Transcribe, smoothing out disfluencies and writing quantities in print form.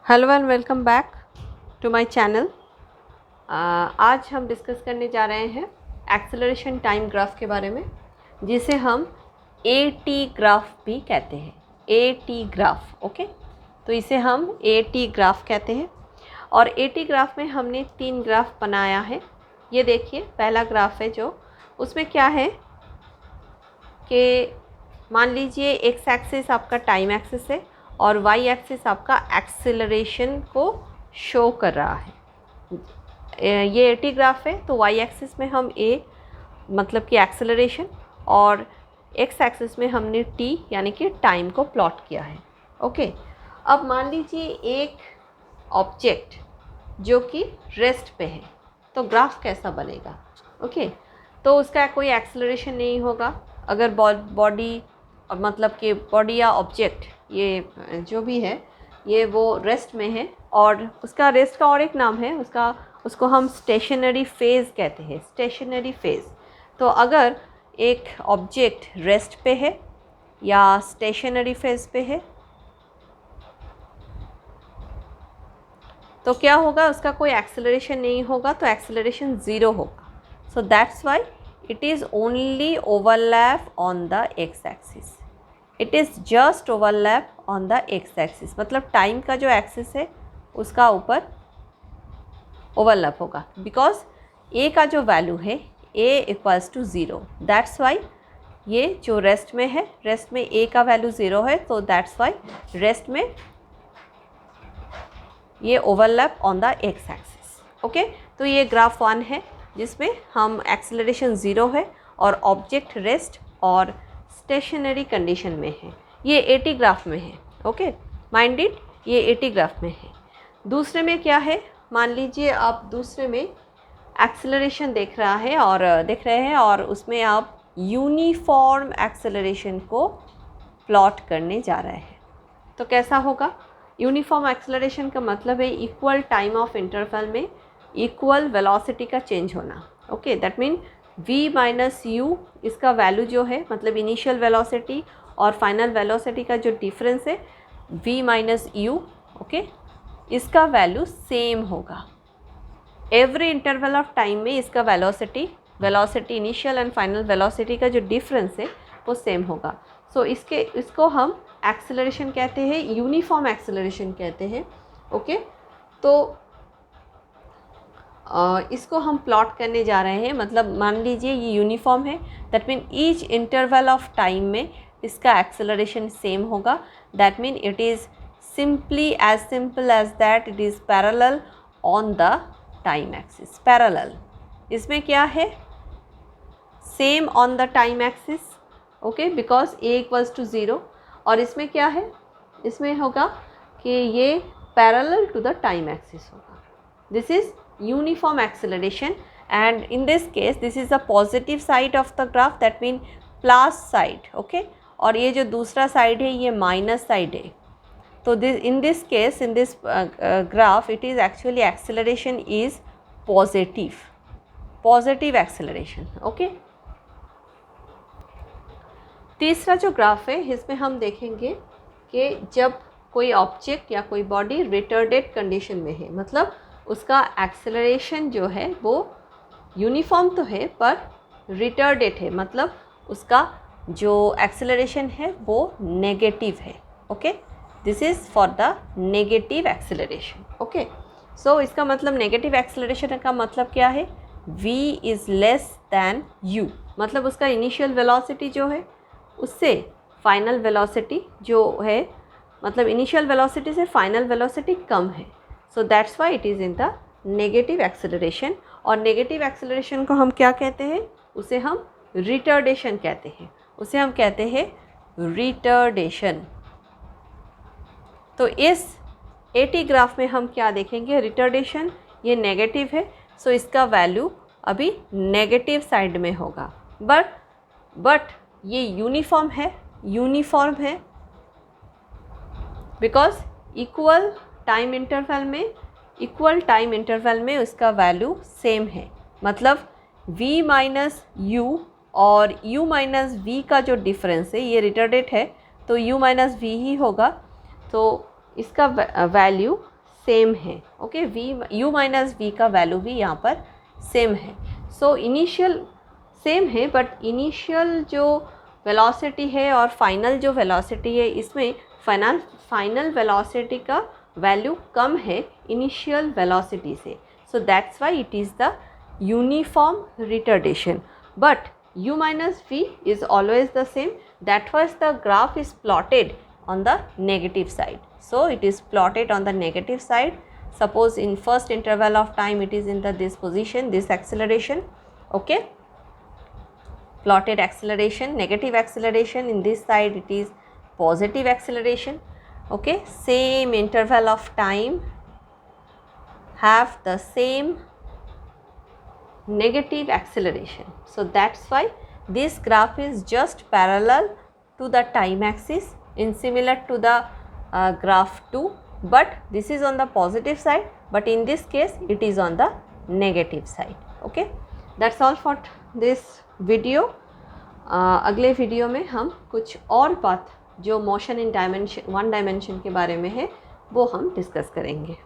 Hello and welcome back to my channel. आज हम discuss करने जा रहे हैं एक्सेलरेशन टाइम ग्राफ के बारे में, जिसे हम AT ग्राफ भी कहते हैं। AT graph, okay. तो इसे हम AT ग्राफ कहते हैं। और AT ग्राफ में हमने 3 ग्राफ बनाया है। ये देखिए, पहला ग्राफ है जो उसमें क्या है कि मान लीजिए एक्स एक्सिस आपका टाइम एक्सिस है और वाई एक्सिस आपका एक्सेलरेशन को शो कर रहा है। ये AT ग्राफ है, तो वाई एक्सिस में हम A मतलब कि एक्सेलरेशन और एक्स एक्सिस में हमने T यानी कि टाइम को प्लॉट किया है। ओके, अब मान लीजिए एक ऑब्जेक्ट जो कि रेस्ट पे है, तो ग्राफ कैसा बनेगा? ओके, तो उसका कोई एक्सेलरेशन नहीं होगा। अगर बॉडी मतलब कि बॉडी या ऑब्जेक्ट ये जो भी है ये वो रेस्ट में है, और उसका रेस्ट का और एक नाम है उसको हम स्टेशनरी फेज़ कहते हैं। Stationary phase. तो अगर एक ऑब्जेक्ट रेस्ट पे है या स्टेशनरी फेज़ पे है तो क्या होगा? उसका कोई एक्सेलरेशन नहीं होगा, तो एक्सेलरेशन ज़ीरो होगा। So that's why it is only overlap on the x axis. It is just overlap on the x axis. मतलब टाइम का जो एक्सिस है उसका ऊपर ओवरलैप होगा, बिकॉज a का जो वैल्यू है a equals to zero. That's why ये जो रेस्ट में है, रेस्ट में a का वैल्यू ज़ीरो है, तो दैट्स वाई रेस्ट में ये overlap on the x axis. Okay, तो ये ग्राफ 1 है जिसमें हम एक्सेलरेशन ज़ीरो है और ऑब्जेक्ट रेस्ट और स्टेशनरी कंडीशन में है। ये AT ग्राफ में है। ओके, माइंड इट, ये AT ग्राफ में है। दूसरे में क्या है? मान लीजिए आप दूसरे में एक्सेलरेशन देख रहे हैं और उसमें आप यूनिफॉर्म एक्सेलरेशन को प्लॉट करने जा रहे हैं। तो कैसा होगा? यूनिफॉर्म एक्सेलरेशन का मतलब है इक्वल टाइम ऑफ इंटरवल में इक्वल वेलोसिटी का चेंज होना। Okay, that mean v minus you, इसका वैल्यू जो है मतलब इनिशियल वेलोसिटी और फाइनल वेलोसिटी का जो डिफरेंस है v माइनस यू, ओके, इसका वैल्यू सेम होगा। एवरी इंटरवल ऑफ टाइम में इसका velocity initial and final velocity का जो डिफरेंस है वो सेम होगा। सो इसको हम एक्सेलरेशन कहते हैं, यूनिफॉर्म एक्सेलरेशन कहते हैं। ओके, तो इसको हम प्लॉट करने जा रहे हैं। मतलब मान लीजिए ये यूनिफॉर्म है, that mean each interval of time में इसका एक्सेलरेशन सेम होगा। That mean it is simple as that it is parallel on the time axis. Parallel इसमें क्या है? Same on the time axis. Okay, because a equals to zero. और इसमें क्या है? इसमें होगा कि ये parallel to the time axis होगा। This is uniform acceleration, and in this case this is the positive side of the graph, that mean plus side. okay, और ये जो दूसरा साइड है ये माइनस साइड है। तो in this case in this graph it is actually acceleration is positive acceleration. okay, तीसरा जो ग्राफ है इसमें हम देखेंगे कि जब कोई ऑब्जेक्ट या कोई बॉडी रिटार्डेड कंडीशन में है, मतलब उसका एक्सेलरेशन जो है वो यूनिफॉर्म तो है पर रिटार्डेड है, मतलब उसका जो एक्सेलरेशन है वो नेगेटिव है। Okay, this is for the negative acceleration. Okay, so इसका मतलब नेगेटिव एक्सेलरेशन का मतलब क्या है? v is less than u, मतलब उसका इनिशियल वेलोसिटी जो है उससे फाइनल वेलोसिटी जो है, मतलब इनिशियल वेलोसिटी से फाइनल वेलोसिटी कम है। So that's why it is in the negative acceleration. और नेगेटिव एक्सेलरेशन को हम क्या कहते हैं? उसे हम रिटार्डेशन कहते हैं। रिटार्डेशन। तो इस AT ग्राफ में हम क्या देखेंगे? रिटार्डेशन, ये नेगेटिव है, सो इसका वैल्यू अभी नेगेटिव साइड में होगा। बट ये यूनिफॉर्म है बिकॉज इक्वल टाइम इंटरवल में उसका वैल्यू सेम है। मतलब v माइनस यू और u माइनस v का जो डिफरेंस है, ये रिटार्डेड है तो u माइनस v ही होगा, तो इसका वैल्यू सेम है, ओके, u माइनस v का वैल्यू भी यहाँ पर सेम है। सो इनिशियल सेम है, बट इनिशियल जो वेलोसिटी है और फाइनल जो वेलोसिटी है, इसमें फाइनल वेलोसिटी का वैल्यू कम है इनिशियल वेलोसिटी से। So that's why it is the uniform retardation, but u minus v is always the same. That was the graph is plotted on the negative side. So it is plotted on the negative side. Suppose in first interval of time it is in this position, this acceleration, okay, plotted acceleration, negative acceleration. In this side it is positive acceleration, okay. Same interval of time have the same negative acceleration. So that's why this graph is just parallel to the time axis, in similar to the graph 2, but this is on the positive side, but in this case it is on the negative side, okay. That's all for this video. अगले video में हम कुछ और बात जो motion in dimension 1 dimension के बारे में है वो हम डिस्कस करेंगे।